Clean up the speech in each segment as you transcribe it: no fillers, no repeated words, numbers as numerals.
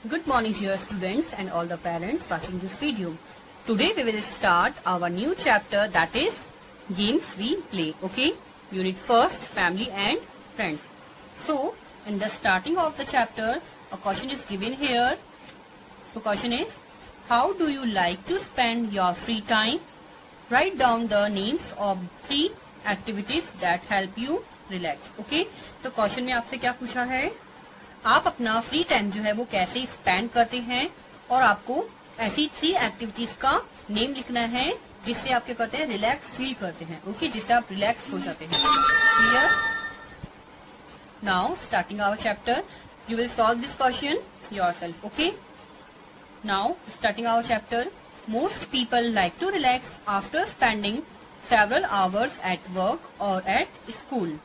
Good morning dear students and all the parents watching this video. Today we will start our new chapter, that is games we play. Okay, unit first, family and friends. So in the starting of the chapter a question is given here. The question is, how do you like to spend your free time? Write down the names of 3 activities that help you relax. Okay, तो question में आपसे क्या पूछा है, आप अपना free time जो है वो कैसे स्पेंड करते हैं और आपको ऐसी 3 एक्टिविटीज का नेम लिखना है जिससे आप क्या करते हैं, रिलैक्स फील करते हैं. ओके, जिससे आप रिलैक्स हो जाते हैं. Clear? Now starting our chapter, you will solve this question yourself. Okay, now starting our chapter. Most people like to relax after spending several hours at work और at school.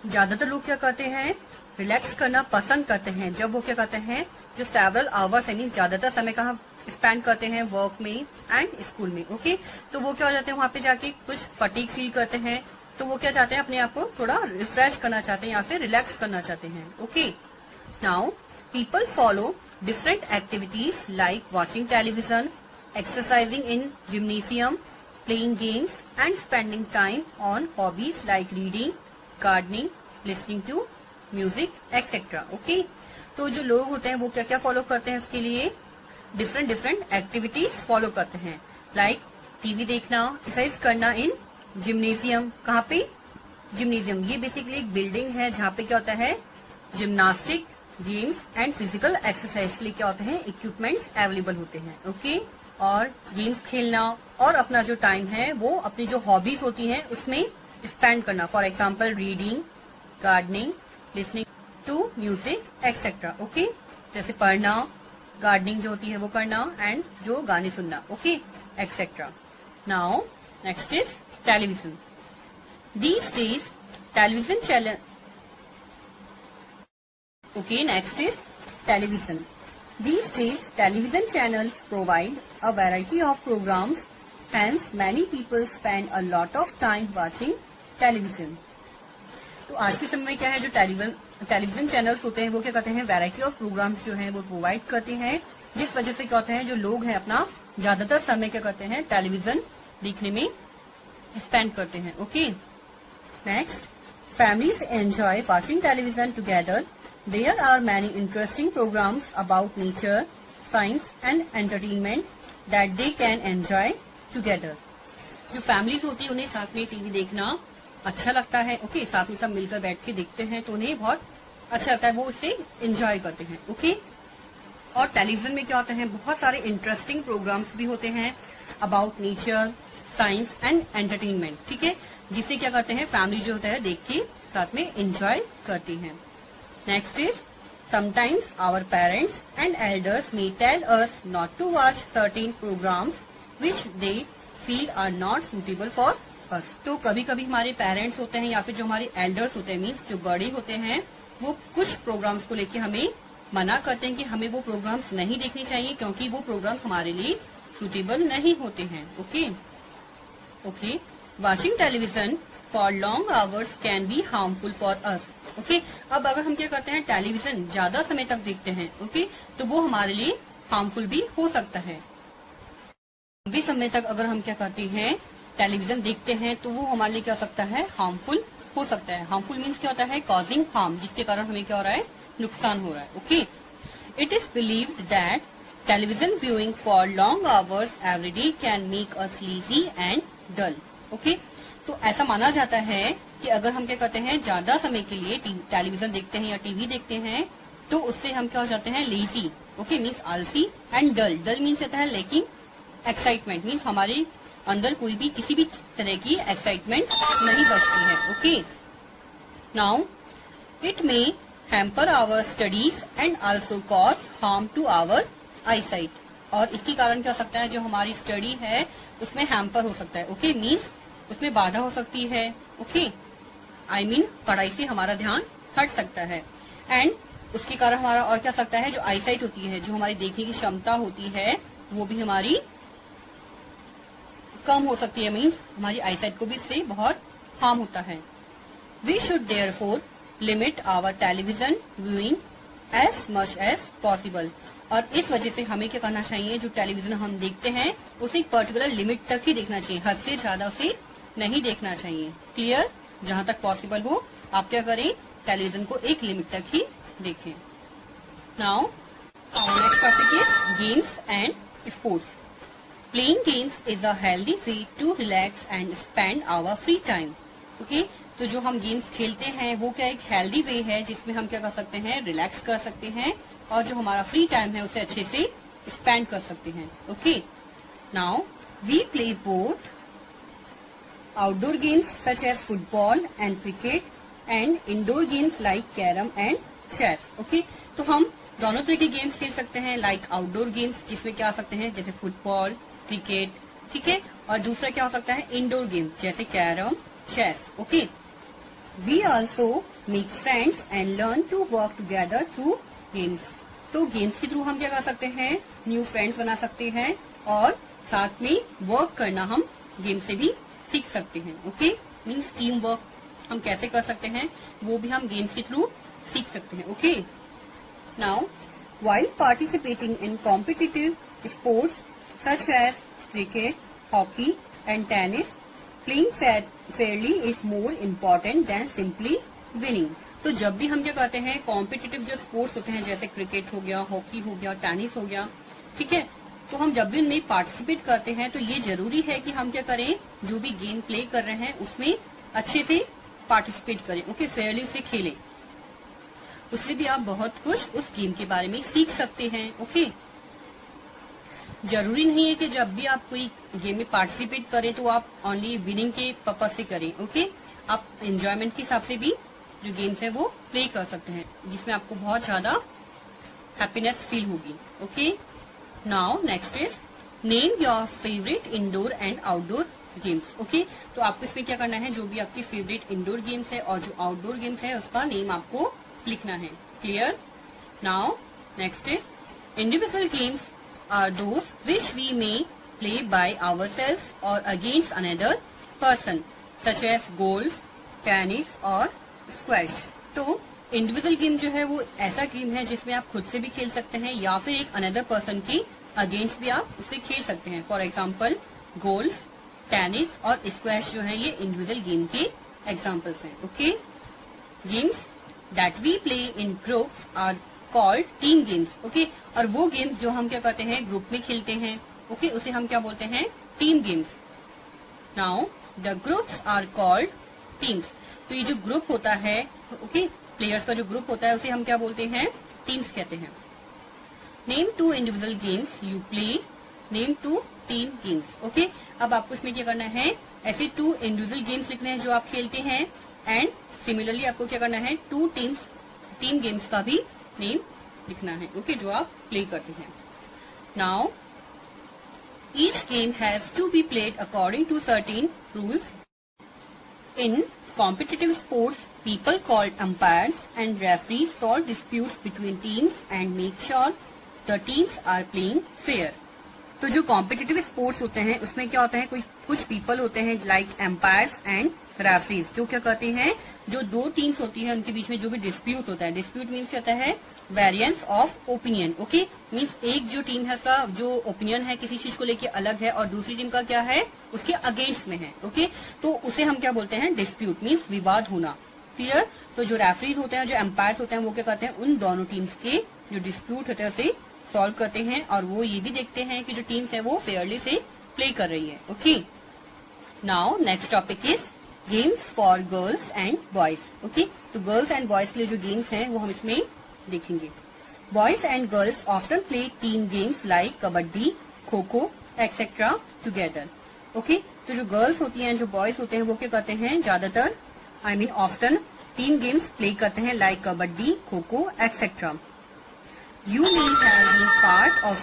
ज्यादातर लोग क्या करते हैं, रिलैक्स करना पसंद करते हैं जब वो क्या करते हैं, जो सेवरल आवर्स यानी ज्यादातर समय कहाँ स्पेंड करते हैं, वर्क में एंड स्कूल में. ओके, तो वो क्या हो जाते हैं, वहां पे जाके कुछ फटीग फील करते हैं, तो वो क्या चाहते हैं, अपने आप को थोड़ा रिफ्रेश करना चाहते हैं या फिर रिलैक्स करना चाहते हैं. Okay, now people follow different activities like watching television, exercising in gymnasium, playing games and spending time on hobbies like reading, gardening, listening to music etcetera. Okay, तो जो लोग होते हैं वो क्या क्या फॉलो करते हैं, उसके लिए डिफरेंट एक्टिविटीज फॉलो करते हैं. लाइक टीवी देखना, एक्सरसाइज करना इन जिम्नेशियम. कहाँ पे? जिम्नेशियम. ये बेसिकली एक बिल्डिंग है जहाँ पे क्या होता है, gymnastic, games and physical exercise के लिए क्या होते हैं, इक्विपमेंट्स अवेलेबल होते हैं. ओके, और गेम्स खेलना और अपना जो टाइम है वो अपनी जो हॉबीज होती हैं उसमें स्पेंड करना. For example reading, gardening, listening to music etcetera. Okay, जैसे पढ़ना, गार्डनिंग जो होती है वो करना एंड जो गाने सुनना. Okay, etcetera. Now next is television. These days television channel. Okay, next is television. These days, television channels provide a variety of programs. Hence, many people spend a lot of time watching television. तो आज के समय में क्या है, जो television channels होते हैं वो क्या करते हैं, वैरायटी ऑफ प्रोग्राम्स जो हैं वो प्रोवाइड करते हैं, जिस वजह से क्या होता है, जो लोग हैं अपना ज्यादातर समय क्या करते हैं, टेलीविजन देखने में स्पेंड करते हैं. Okay, next, families enjoy watching television together. There are many interesting programs about nature, science and entertainment that they can enjoy together. जो फैमिलीज होती है उन्हें साथ में टीवी देखना अच्छा लगता है. ओके, साथ में सब मिलकर बैठ के देखते हैं तो उन्हें बहुत अच्छा लगता है, वो उसे एंजॉय करते हैं. ओके, और टेलीविजन में क्या होता है, बहुत सारे इंटरेस्टिंग प्रोग्राम्स भी होते हैं about nature, science and entertainment. ठीक है, जिससे क्या करते हैं, फैमिली जो होता है देख के साथ में एंजॉय करती है. Next is, sometimes our parents and elders may tell us not to watch certain programs which they feel are not suitable for us. तो कभी कभी हमारे पेरेंट्स होते हैं या फिर जो हमारे एल्डर्स होते हैं, मीन्स जो बड़े होते हैं, वो कुछ प्रोग्राम्स को लेके हमें मना करते हैं कि हमें वो प्रोग्राम्स नहीं देखने चाहिए क्योंकि वो प्रोग्राम्स हमारे लिए सुटेबल नहीं होते हैं. Okay, okay, watching television for long hours can be harmful for us. Okay, अब अगर हम क्या करते हैं, टेलीविजन ज्यादा समय तक देखते हैं, ओके, तो वो हमारे लिए हार्मफुल भी हो सकता है. लंबे समय तक अगर हम क्या करते हैं, टेलीविजन देखते हैं, तो वो हमारे लिए क्या हो सकता है, हार्मफुल हो सकता है. हार्मफुल मीन्स क्या होता है, कॉजिंग हार्म, जिसके कारण हमें क्या हो रहा है, नुकसान हो रहा है. Okay, it is believed that television viewing for long hours every day can make us lazy and dull. Okay, तो ऐसा माना जाता है कि अगर हम क्या करते हैं, ज्यादा समय के लिए टेलीविजन देखते हैं या टीवी देखते हैं, तो उससे हम क्या हो जाते हैं, लेजी. ओके, मीन्स आलसी, एंड डल. डल मीन्स होता है लैकिंग एक्साइटमेंट, मीन्स हमारे अंदर कोई भी किसी भी तरह की एक्साइटमेंट नहीं बचती है. Okay, now it may hamper our studies and also cause harm to our eyesight. और इसके कारण क्या हो सकता है, जो हमारी स्टडी है उसमें हैम्पर हो सकता है. ओके, मीन्स उसमें बाधा हो सकती है. ओके, आई मीन पढ़ाई से हमारा ध्यान हट सकता है. एंड उसके कारण हमारा और क्या सकता है, जो आईसाइट होती है, जो हमारी देखने की क्षमता होती है, वो भी हमारी कम हो सकती है. मीन्स हमारी आईसाइट को भी इससे बहुत हार्म होता है. We should therefore limit our television viewing as much as possible. और इस वजह से हमें क्या करना चाहिए, जो टेलीविजन हम देखते हैं उसे एक पर्टिकुलर लिमिट तक ही देखना चाहिए, हद से ज्यादा उसे नहीं देखना चाहिए। क्लियर? जहां तक पॉसिबल हो आप क्या करें, टेलीविजन को एक लिमिट तक ही देखें। Now next topic is games and sports. Playing games is a healthy way to relax and spend our free time. Okay, तो जो हम गेम्स खेलते हैं वो क्या एक हेल्दी वे है जिसमें हम क्या कर सकते हैं, रिलैक्स कर सकते हैं और जो हमारा फ्री टाइम है उसे अच्छे से स्पेंड कर सकते हैं। Okay, now we play both outdoor games such as football and cricket and indoor games like carrom and chess. Okay, तो हम दोनों तरह के गेम्स खेल सकते हैं, लाइक आउटडोर गेम्स जिसमें क्या आ सकते हैं जैसे फुटबॉल, क्रिकेट, ठीक है, और दूसरा क्या हो सकता है इंडोर गेम्स जैसे carrom, chess. Okay, we also make friends and learn to work together through games. तो गेम्स के थ्रू हम क्या कर सकते हैं, न्यू फ्रेंड्स बना सकते हैं और साथ में वर्क करना हम गेम से भी सीख सकते हैं। ओके, मीन्स टीम वर्क हम कैसे कर सकते हैं वो भी हम गेम्स के थ्रू सीख सकते हैं। Okay, now while participating in competitive sports such as cricket, hockey and tennis, playing fairly is more important than simply winning। तो जब भी हम क्या करते हैं, कॉम्पिटिटिव जो स्पोर्ट्स होते हैं जैसे क्रिकेट हो गया, हॉकी हो गया, टेनिस हो गया, ठीक है, तो हम जब भी उनमें पार्टिसिपेट करते हैं तो ये जरूरी है कि हम क्या करें, जो भी गेम प्ले कर रहे हैं उसमें अच्छे से पार्टिसिपेट करें। ओके, फेयरली उसे खेलें, उससे भी आप बहुत कुछ उस गेम के बारे में सीख सकते हैं। ओके, जरूरी नहीं है कि जब भी आप कोई गेम में पार्टिसिपेट करें तो आप ओनली विनिंग के पर्पज से करें। ओके, आप एंजॉयमेंट के हिसाब से भी जो गेम्स है वो प्ले कर सकते हैं जिसमें आपको बहुत ज्यादा हैप्पीनेस फील होगी। Okay, now next is name your favourite indoor and outdoor games. Okay, तो आपको इसमें क्या करना है, जो भी आपकी फेवरेट इंडोर गेम्स है और जो आउटडोर गेम्स है उसका नेम आपको लिखना है। Clear? Now next is individual games are those which we may play by ourselves और against another person such as golf, tennis और स्क्वैश। तो इंडिविजुअल गेम जो है वो ऐसा गेम है जिसमें आप खुद से भी खेल सकते हैं या फिर एक अनदर पर्सन के अगेंस्ट भी आप उसे खेल सकते हैं। फॉर एग्जाम्पल गोल्फ, टेनिस और स्क्वैश जो है ये इंडिविजुअल गेम के एग्जाम्पल्स हैं। Okay, games that we play in groups are called team games। okay, और वो गेम्स जो हम क्या करते हैं ग्रुप में खेलते हैं, okay, उसे हम क्या बोलते हैं, team games. Now the groups are called teams. तो ये जो ग्रुप होता है, okay, प्लेयर्स का जो ग्रुप होता है उसे हम क्या बोलते हैं, टीम्स कहते हैं। Name two individual games you play, name two team games. Okay, अब आपको इसमें क्या करना है, ऐसे 2 इंडिविजुअल गेम्स लिखने हैं जो आप खेलते हैं एंड सिमिलरली आपको क्या करना है, 2 टीम गेम्स का भी नेम लिखना है। ओके, जो आप प्ले करते हैं। Now each game has to be played according to certain rules. In competitive sports people called umpires and referees solve disputes between teams and make sure the teams are playing fair. तो जो competitive sports होते हैं उसमें क्या होता है, कुछ people होते हैं लाइक एम्पायर्स एंड रेफरीज, जो क्या करते हैं, जो 2 टीम्स होती है उनके बीच में जो भी डिस्प्यूट होता है, डिस्प्यूट मीन्स होता है variance of opinion. Okay, means एक जो टीम है का जो ओपिनियन है किसी चीज को लेके अलग है और दूसरी टीम का क्या है उसके अगेंस्ट में है। ओके, तो उसे हम क्या बोलते हैं, डिस्प्यूट मीन्स विवाद होना। क्लियर? तो जो रेफरीज होते हैं, जो एम्पायर्स होते हैं वो क्या करते हैं, उन दोनों टीम्स के जो डिस्प्यूट होते हैं उसे सॉल्व करते हैं और वो ये भी देखते हैं कि जो टीम्स है वो फेयरली से प्ले कर रही है। Okay, now next topic is games for girls and boys. Okay, तो गर्ल्स एंड बॉयज के लिए जो गेम्स हैं वो हम इसमें देखेंगे। Boys and girls often play team games like kabaddi, kho kho etcetera together. Okay, तो जो गर्ल्स होती हैं, जो बॉयज होते हैं वो क्या करते हैं, ज्यादातर ऑफ्टन टीम गेम्स प्ले करते हैं like kabaddi, kho kho etcetera. You may have been part of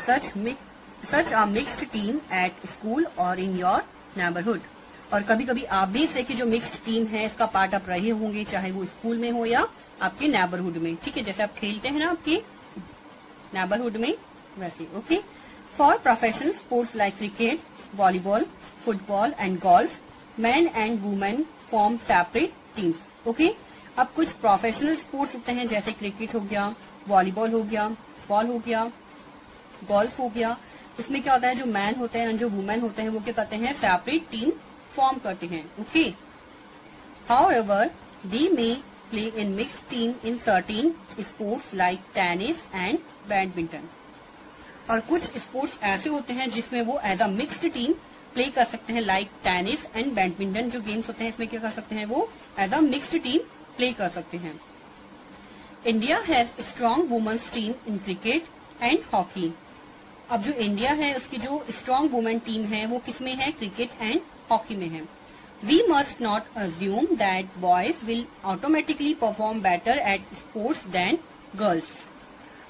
such a mixed team at school or in your neighborhood। और कभी कभी आप भी इससे कि जो मिक्स्ड टीम है इसका पार्ट आप रहे होंगे, चाहे वो स्कूल में हो या आपके नेबरहुड में। ठीक है, जैसे आप खेलते हैं ना आपके नेबरहुड में वैसे। Okay, for professional sports like cricket, volleyball, football and golf, man and women form separate teams. Okay, अब कुछ प्रोफेशनल स्पोर्ट्स होते हैं जैसे क्रिकेट हो गया, वॉलीबॉल हो गया, फुटबॉल हो गया, गोल्फ हो गया, इसमें क्या होता है, जो मैन होते हैं जो वुमेन होते हैं वो क्या करते हैं, सेपरेट टीम फॉर्म करते हैं. Okay, however they may play in mixed team in certain sports like tennis and badminton. और कुछ स्पोर्ट्स ऐसे होते हैं जिसमें वो as a mixed team play कर सकते हैं, लाइक टेनिस एंड बैडमिंटन जो गेम्स होते हैं इसमें क्या कर सकते हैं, वो as a mixed team play कर सकते हैं. India has strong women's team in cricket and hockey. अब जो इंडिया है उसकी जो स्ट्रॉन्ग वुमेन टीम है वो किसमें है, क्रिकेट एंड हॉकी में है. We must not assume that boys will automatically perform better at sports than girls.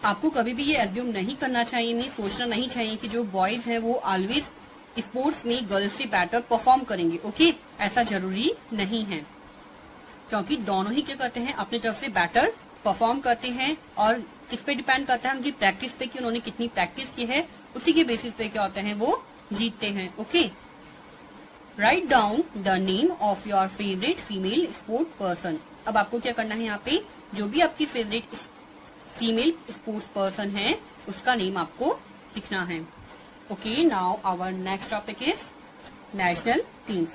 आपको कभी भी ये एज्यूम नहीं करना चाहिए, नहीं सोचना नहीं चाहिए कि जो बॉयज हैं वो ऑलवेज स्पोर्ट्स में गर्ल्स से बेटर परफॉर्म करेंगे. ओके, ऐसा जरूरी नहीं है, क्योंकि दोनों ही क्या करते हैं, अपनी तरफ से बेटर परफॉर्म करते हैं. और किस पे डिपेंड करता है, उनकी प्रैक्टिस पे कि उन्होंने कितनी प्रैक्टिस की है, उसी के बेसिस पे क्या होते हैं, वो जीतते हैं. Okay, write down the name of your favourite female sport person. अब आपको क्या करना है, यहाँ पे जो भी आपकी फेवरेट फीमेल स्पोर्ट्स पर्सन है उसका नेम आपको लिखना है. Okay, now our next topic is national teams.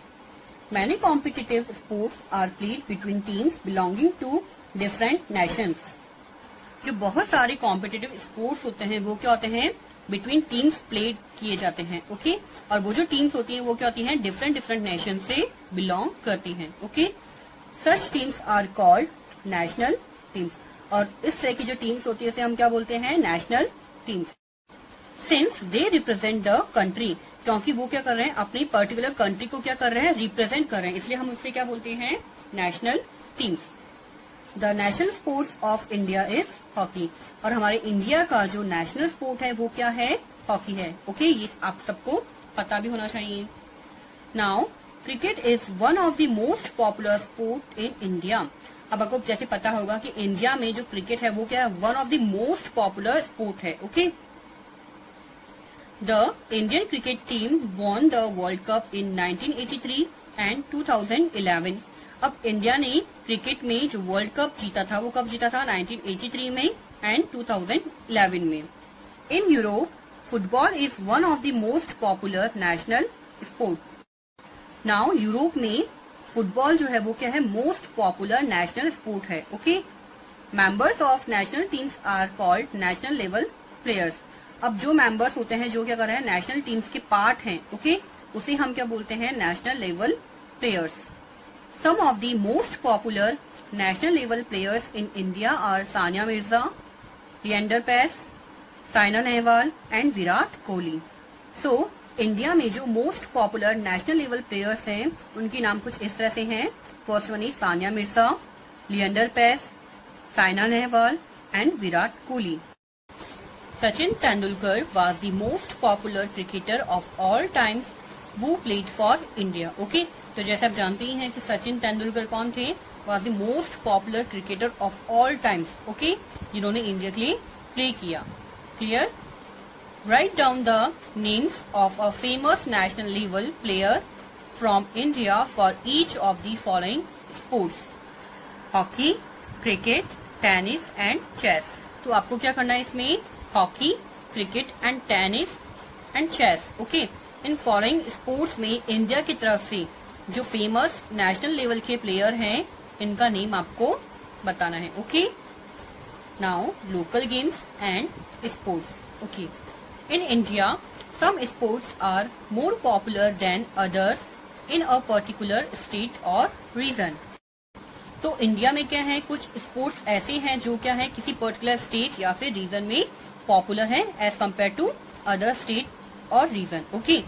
Many competitive sports are played between teams belonging to different nations. जो बहुत सारे कॉम्पिटिटिव स्पोर्ट्स होते हैं वो क्या होते हैं, बिटवीन टीम्स प्लेड किए जाते हैं. ओके, और वो जो टीम्स होती हैं वो क्या होती हैं, डिफरेंट डिफरेंट नेशन से बिलोंग करती हैं. Okay, such teams are called national teams. और इस तरह की जो टीम्स होती है उसे हम क्या बोलते हैं, national teams. Since they represent the country, क्योंकि वो क्या कर रहे हैं, अपनी पर्टिकुलर कंट्री को क्या कर रहे हैं, रिप्रेजेंट कर रहे हैं, इसलिए हम उससे क्या बोलते हैं, national teams. The national sports of India is hockey. और हमारे इंडिया का जो नेशनल स्पोर्ट है वो क्या है, हॉकी है. ओके, ये आप सबको पता भी होना चाहिए. Now cricket is one of the most popular sport in India. अब आपको जैसे पता होगा कि इंडिया में जो क्रिकेट है वो क्या है, one of the most popular sport है. Okay, the Indian cricket team won the world cup in 1983 and 2011. अब इंडिया ने क्रिकेट में जो वर्ल्ड कप जीता था वो कब जीता था, 1983 में एंड 2011 में. In Europe football is one of the most popular national sport. Now Europe में फुटबॉल जो है वो क्या है, मोस्ट पॉपुलर नेशनल स्पोर्ट है. Okay, members of national teams are called national level players. अब जो मेंबर्स होते हैं जो क्या कर रहे हैं, नेशनल टीम्स के पार्ट हैं, ओके, उसे हम क्या बोलते हैं, national level players. Some of the most popular national level players in India are Sania Mirza, Leander Paes, Saina Nehwal and Virat Kohli. So India में जो most popular national level players हैं उनके नाम कुछ इस तरह से हैं. First one is Sania Mirza, Leander Paes, Saina Nehwal and Virat Kohli. Sachin Tendulkar was the most popular cricketer of all times who played for India. Okay, तो जैसे आप जानते ही हैं कि सचिन तेंदुलकर कौन थे, was the most popular cricketer of all times. Okay, जिन्होंने इंडिया के लिए प्ले किया. Clear? Write down the names of a famous national level player from India for each of the following sports: hockey, cricket, tennis and chess. तो आपको क्या करना है इसमें, hockey, cricket and tennis and chess. Okay, इन following sports में India की तरफ से जो फेमस नेशनल लेवल के प्लेयर हैं इनका नेम आपको बताना है. Okay, now local games and sports. Okay, in India, some sports are more popular than others in a particular state or region. तो इंडिया में क्या है, कुछ स्पोर्ट्स ऐसे हैं जो क्या है किसी पर्टिकुलर स्टेट या फिर रीजन में पॉपुलर है as compare to other state और region. Okay,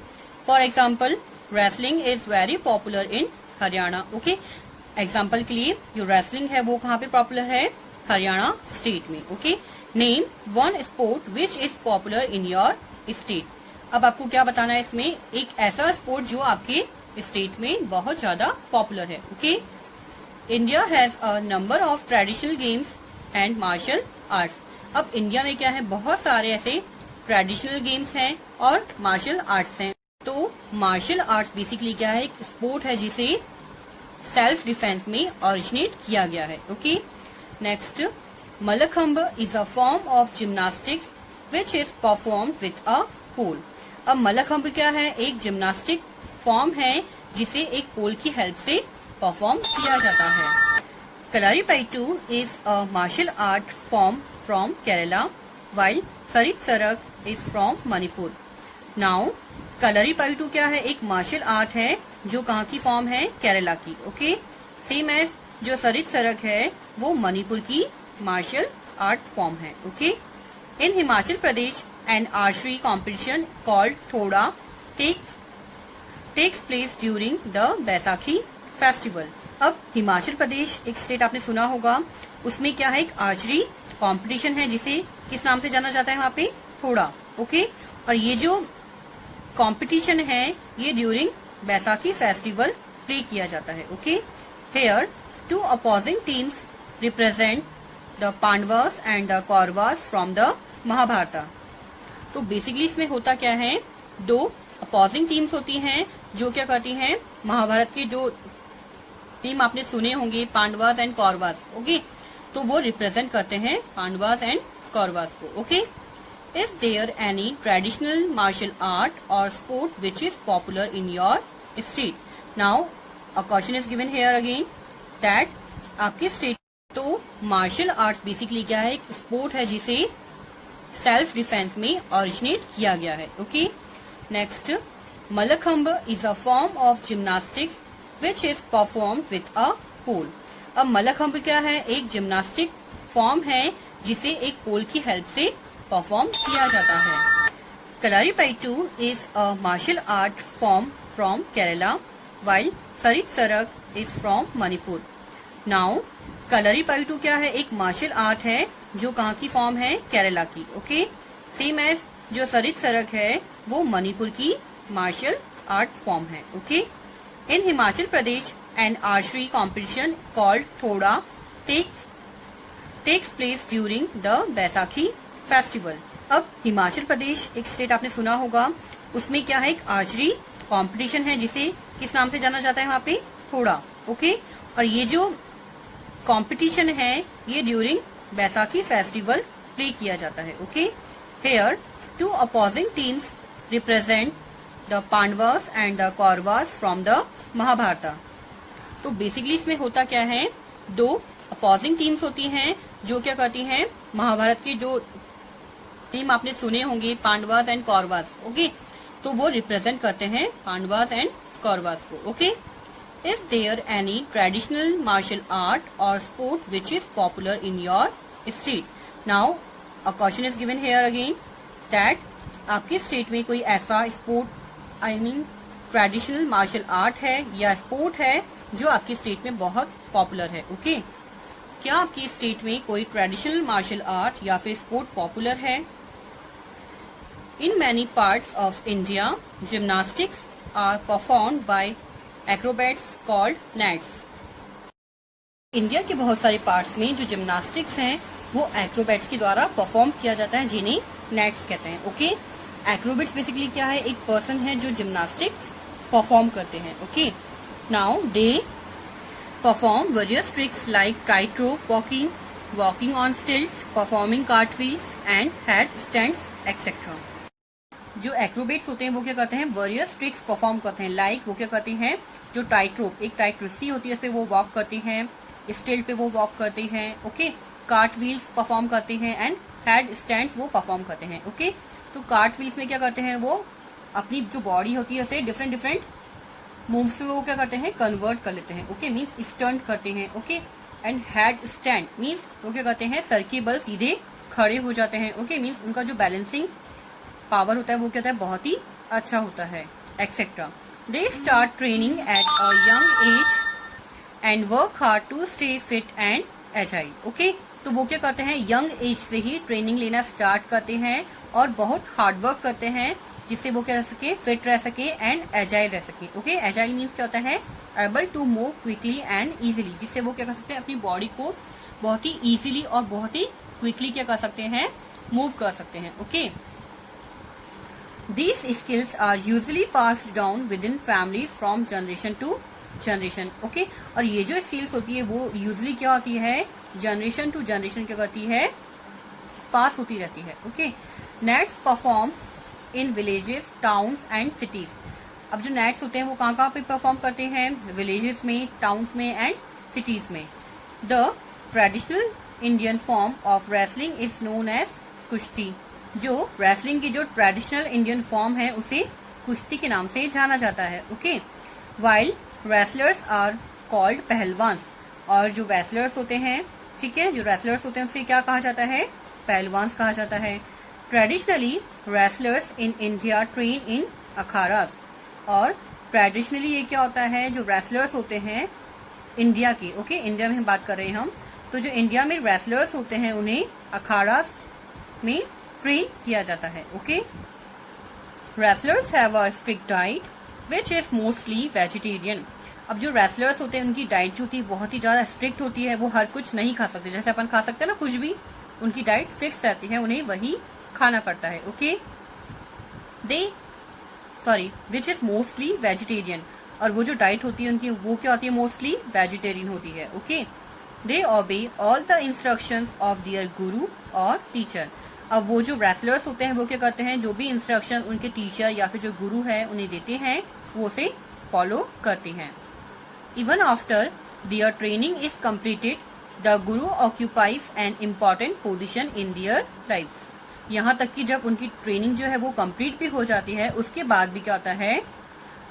for example wrestling is very popular in Haryana. Okay, example के लिए जो रेसलिंग है वो कहाँ पे पॉपुलर है, हरियाणा स्टेट में. Okay, name one sport which is popular in your state. अब आपको क्या बताना है इसमें, एक ऐसा स्पोर्ट जो आपके स्टेट में बहुत ज्यादा पॉपुलर है. Okay, India has a number of traditional games and martial arts. अब इंडिया में क्या है, बहुत सारे ऐसे ट्रेडिशनल गेम्स हैं और मार्शल आर्ट्स हैं. तो मार्शल आर्ट्स बेसिकली क्या है, एक स्पोर्ट है जिसे सेल्फ डिफेंस में ओरिजिनेट किया गया है. Okay, next, mallakhamb is a form of gymnastics which is performed with a pole. अब मल्लखंब क्या है? एक जिम्नास्टिक फॉर्म है जिसे एक पोल की हेल्प से परफॉर्म किया जाता है। Kalaripayattu is a martial art form from Kerala, while Sarit सरक is from Manipur. Now, Kalaripayattu क्या है? एक मार्शल आर्ट है जो कहाँ की फॉर्म है? केरला की। ओके, सेम एज जो सरित सरक है वो मणिपुर की मार्शल आर्ट फॉर्म है। Okay, in Himachal Pradesh an archery competition called Thoda takes place during the Baisakhi festival. अब हिमाचल प्रदेश एक स्टेट आपने सुना होगा, उसमें क्या है? एक आर्चरी कॉम्पिटिशन है जिसे किस नाम से जाना जाता है वहाँ पे? थोड़ा। ओके, और ये जो कॉम्पिटिशन है ये ड्यूरिंग बैसाखी फेस्टिवल प्ले किया जाता है। Okay, here two opposing teams represent the Pandavas and the Kauravas from the Mahabharata. तो बेसिकली इसमें होता क्या है? दो अपोजिंग टीम्स होती हैं जो क्या करती हैं? महाभारत के जो टीम आपने सुने होंगे, पांडवास एंड कौरवास। ओके, तो वो रिप्रेजेंट करते हैं पांडवास एंड कौरवास को। Okay, is there any traditional martial art और sport which is popular in your state? Now a question is given here again that आपके स्टेट तो मार्शल आर्ट बेसिकली क्या है? एक स्पोर्ट है जिसे सेल्फ डिफेंस में ओरिजिनेट किया गया है। Okay, next, Mallakhamb is a form of gymnastics which is performed with a pole. अब मल्लखंब क्या है? एक जिम्नास्टिक फॉर्म है जिसे एक पोल की हेल्प से परफॉर्म किया जाता है। Kalaripayattu is a martial art form from Kerala, while Sarit Sarak is from Manipur. Now, Kalaripayattu क्या है? एक मार्शल आर्ट है जो कहाँ की फॉर्म है? केरला की। ओके, सेम एज जो सरित सरक है वो मणिपुर की मार्शल आर्ट फॉर्म है। Okay, in Himachal Pradesh an archery competition called Thoda takes place during the Baisakhi festival. अब हिमाचल प्रदेश एक स्टेट आपने सुना होगा, उसमें क्या है? एक आर्चरी कॉम्पिटिशन है जिसे किस नाम से जाना जाता है वहाँ पे? थोड़ा। ओके, और ये जो कॉम्पिटिशन है ये ड्यूरिंग बैसाखी फेस्टिवल प्ले किया जाता है। Okay, here two opposing teams represent the Pandavas and the Kauravas from the Mahabharata. तो बेसिकली इसमें होता क्या है? दो अपोजिंग टीम्स होती हैं जो क्या करती हैं? महाभारत की जो टीम आपने सुने होंगे, पांडवास एंड कौरवास। ओके, तो वो रिप्रेजेंट करते हैं पांडवास एंड कौरवास को। Okay, is there any traditional martial art और sport which is popular in your state? Now a question is given here again that आपके स्टेट में कोई ऐसा स्पोर्ट ट्रेडिशनल मार्शल आर्ट है या स्पोर्ट है जो आपकी स्टेट में बहुत पॉपुलर है। ओके, क्या आपकी स्टेट में कोई ट्रेडिशनल मार्शल आर्ट या फिर स्पोर्ट पॉपुलर है? In many parts of India gymnastics are performed by acrobats called Nats. India के बहुत सारे पार्ट्स में जो जिम्नास्टिक्स हैं वो एक्रोबैट्स के द्वारा परफॉर्म किया जाता है जिन्हें नेट्स कहते हैं। ओके, एक्रोबैट्स बेसिकली क्या है? एक पर्सन है जो जिम्नास्टिक्स परफॉर्म करते हैं। Okay, now they perform various tricks like tightrope walking, walking on stilts, performing cartwheels and headstands etc. जो एक्रोबेट्स होते हैं वो क्या करते हैं? वेरियस ट्रिक्स परफॉर्म करते हैं। लाइक वो क्या करते हैं? जो टाइट्रोप, एक टाइट रस्सी होती है उस पे वो वॉक करते हैं, स्टिल्ट पे वो वॉक करते हैं। ओके, कार्ट व्हील्स परफॉर्म करते हैं एंड हेड स्टैंड वो परफॉर्म करते हैं। ओके, तो कार्ट व्हील्स में क्या करते हैं? वो अपनी जो बॉडी होती है उसे डिफरेंट मूव्स में वो क्या करते हैं? कन्वर्ट कर लेते हैं। ओके, मीन्स स्टंट करते हैं। Okay, and head stand means वो क्या करते हैं? सर के बल सीधे खड़े हो जाते हैं। ओके, मीन्स उनका जो बैलेंसिंग पावर होता है वो क्या होता है? बहुत ही अच्छा होता है etcetera. They start training at a young age and work hard to stay fit and agile. Okay, तो वो क्या करते हैं? यंग एज से ही ट्रेनिंग लेना स्टार्ट करते हैं और बहुत हार्ड वर्क करते हैं जिससे वो क्या रह सके? फिट रह सके एंड एजाइल रह सके। ओके, एजाइल मीन्स क्या होता है? Able to move quickly and easily, जिससे वो क्या कर सकते हैं? अपनी बॉडी को बहुत ही इजीली और बहुत ही क्विकली क्या कर सकते हैं? मूव कर सकते हैं। Okay, these skills are usually passed down within family from generation to generation. Okay, और ये जो स्किल्स होती है वो यूजुअली क्या होती है? जनरेशन टू जनरेशन क्या करती है? पास होती रहती है। Okay, nets perform in villages, towns and cities. अब जो नेट्स होते हैं वो कहाँ कहाँ पे परफॉर्म करते हैं? विलेजेस में, टाउन्स में एंड सिटीज में। The traditional Indian form of wrestling is known as kushti. जो रेसलिंग की जो ट्रेडिशनल इंडियन फॉर्म है उसे कुश्ती के नाम से जाना जाता है। Okay, while wrestlers are called pehlwan. और जो रेसलर्स होते हैं, ठीक है, जो रेसलर्स होते हैं उसे क्या कहा जाता है? पहलवान कहा जाता है। Traditionally wrestlers in India train in akhadas. और ट्रेडिशनली ये क्या होता है? जो रेसलर्स होते हैं इंडिया के, ओके, इंडिया में हम बात कर रहे हैं हम, तो जो इंडिया में रेसलर्स होते हैं उन्हें अखाड़ा में ट्रेन किया जाता है। Okay, wrestlers have a strict diet which is mostly vegetarian. अब जो रेसलर्स होते हैं उनकी डाइट जो होती है बहुत ही ज्यादा स्ट्रिक्ट होती है, वो हर कुछ नहीं खा सकते। जैसे अपन खा सकते हैं ना कुछ भी, उनकी डाइट फिक्स रहती है, उन्हें वही खाना पड़ता है। Okay, which is mostly vegetarian. और वो जो डाइट होती है उनकी वो क्या होती है? मोस्टली वेजिटेरियन होती है। Okay, they obey all the instructions of their guru और टीचर। अब वो जो रेसलर्स होते हैं वो क्या करते हैं? जो भी इंस्ट्रक्शन उनके टीचर या फिर जो गुरु है उन्हें देते हैं वो उसे फॉलो करते हैं। Even after their training is completed, the guru occupies an important position in their life. यहाँ तक कि जब उनकी ट्रेनिंग जो है वो कंप्लीट भी हो जाती है, उसके बाद भी क्या होता है?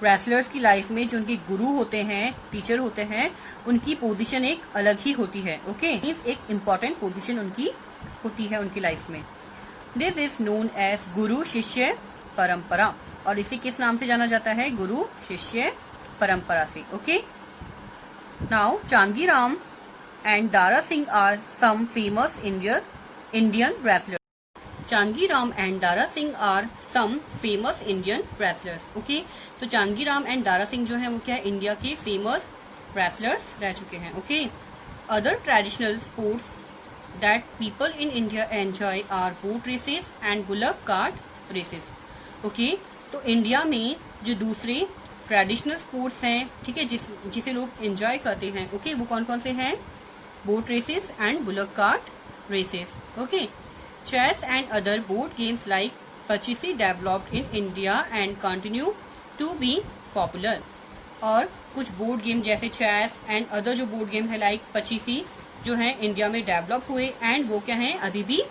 रेसलर्स की लाइफ में जो उनके गुरु होते हैं, टीचर होते हैं, उनकी पोजीशन एक अलग ही होती है। ओके, एक इम्पॉर्टेंट पोजीशन उनकी होती है उनकी लाइफ में। दिस इज नोन एज गुरु शिष्य परंपरा। और इसे किस नाम से जाना जाता है? गुरु शिष्य परंपरा से। Okay, now Chandiram and Dara Singh are some famous Indian wrestlers. Chandiram and Dara Singh are some famous Indian wrestlers. Okay, तो चांदीराम एंड दारा सिंह जो है वो क्या है? इंडिया के फेमस रेसलर्स रह चुके हैं। Okay, other traditional sports that people in India enjoy are boat races and bullock cart races. Okay, तो इंडिया में जो दूसरे ट्रेडिशनल स्पोर्ट्स हैं, ठीक है, जिसे लोग एंजॉय करते हैं, ओके, वो कौन कौन से हैं? Boat races and bullock cart races. Okay, chess and other board games like Pachisi developed in India and continue to be popular। और कुछ बोर्ड गेम जैसे चेस एंड अदर जो बोर्ड गेम है लाइक पचीसी जो है इंडिया में develop हुए and वो क्या है? अभी भी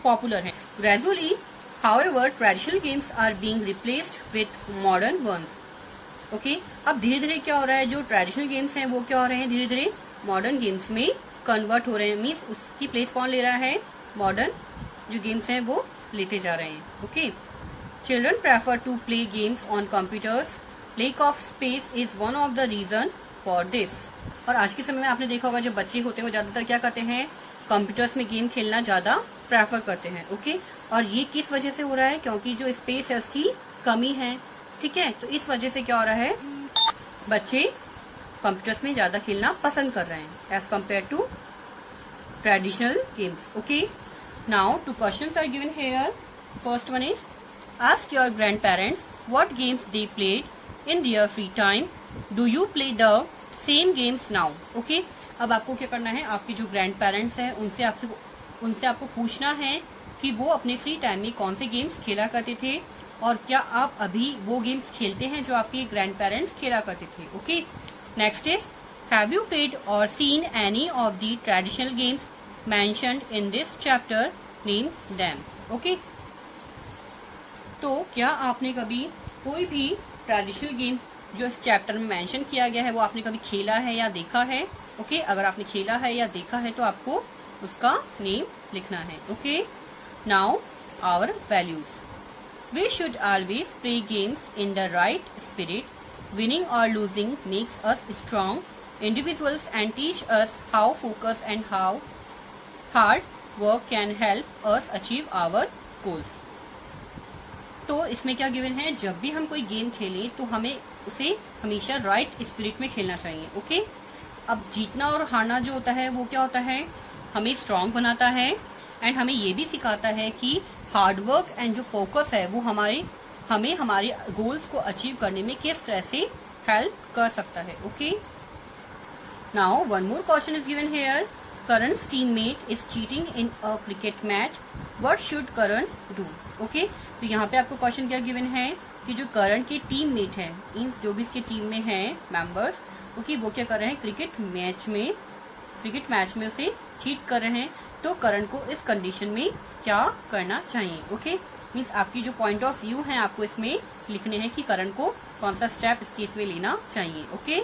पॉपुलर है। Gradually however traditional games are being replaced with modern ones. Okay, अब धीरे धीरे क्या हो रहा है? जो ट्रेडिशनल गेम्स हैं वो क्या हो रहे हैं? धीरे धीरे मॉडर्न गेम्स में कन्वर्ट हो रहे हैं। मीन्स उसकी प्लेस कौन ले रहा है? मॉडर्न जो गेम्स हैं वो लेते जा रहे हैं। Okay, children prefer to play games on computers. Lack of space is one of the reason for this. और आज के समय में आपने देखा होगा जो बच्चे होते हैं वो ज्यादातर क्या करते हैं? कंप्यूटर्स में गेम खेलना ज्यादा प्रेफर करते हैं। ओके, और ये किस वजह से हो रहा है? क्योंकि जो स्पेस है उसकी कमी है, ठीक है, तो इस वजह से क्या हो रहा है? बच्चे कंप्यूटर्स में ज्यादा खेलना पसंद कर रहे हैं as compare to traditional games. Okay, now two questions are given here. First one is, ask your grandparents what games they played in their free time. Do you play the same games now? Okay, अब आपको क्या करना है? आपके जो grand parents हैं उनसे आपको पूछना है कि वो अपने फ्री टाइम में कौन से गेम्स खेला करते थे और क्या आप अभी वो गेम्स खेलते हैं जो आपके ग्रैंड पेरेंट्स खेला करते थे। Okay, next is, have you played और seen any of the traditional games mentioned in this chapter, name them। okay, तो क्या आपने कभी कोई भी ट्रेडिशनल गेम जो इस चैप्टर में मेंशन किया गया है वो आपने कभी खेला है या देखा है? ओके, अगर आपने खेला है या देखा है तो आपको उसका नेम लिखना है। Okay, now our values. We should always play games in the right spirit. Winning और losing makes us strong individuals and teach us how focus and how hard work can help us achieve our goals. तो इसमें क्या given है? जब भी हम कोई game खेलें तो हमें उसे हमेशा राइट स्पिरिट में खेलना चाहिए। ओके, अब जीतना और हारना जो होता है वो क्या होता है? हमें स्ट्रांग बनाता है एंड हमें ये भी सिखाता है कि हार्ड वर्क एंड जो फोकस है वो हमें हमारे गोल्स को अचीव करने में किस तरह से हेल्प कर सकता है। Okay, now one more question is given here. Karan's teammate is cheating in a cricket match. What should Karan do? Okay, तो यहाँ पे आपको क्वेश्चन क्या गिवन है कि जो करण की टीममेट है, इन जो भी इसके टीम में है मेंबर्स, ओके, वो क्या कर रहे हैं, क्रिकेट मैच में उसे चीट कर रहे हैं। तो करण को इस कंडीशन में क्या करना चाहिए? ओके, मीन्स आपकी जो पॉइंट ऑफ व्यू है आपको इसमें लिखने हैं कि करण को कौन सा स्टेप इस केस में लेना चाहिए। ओके।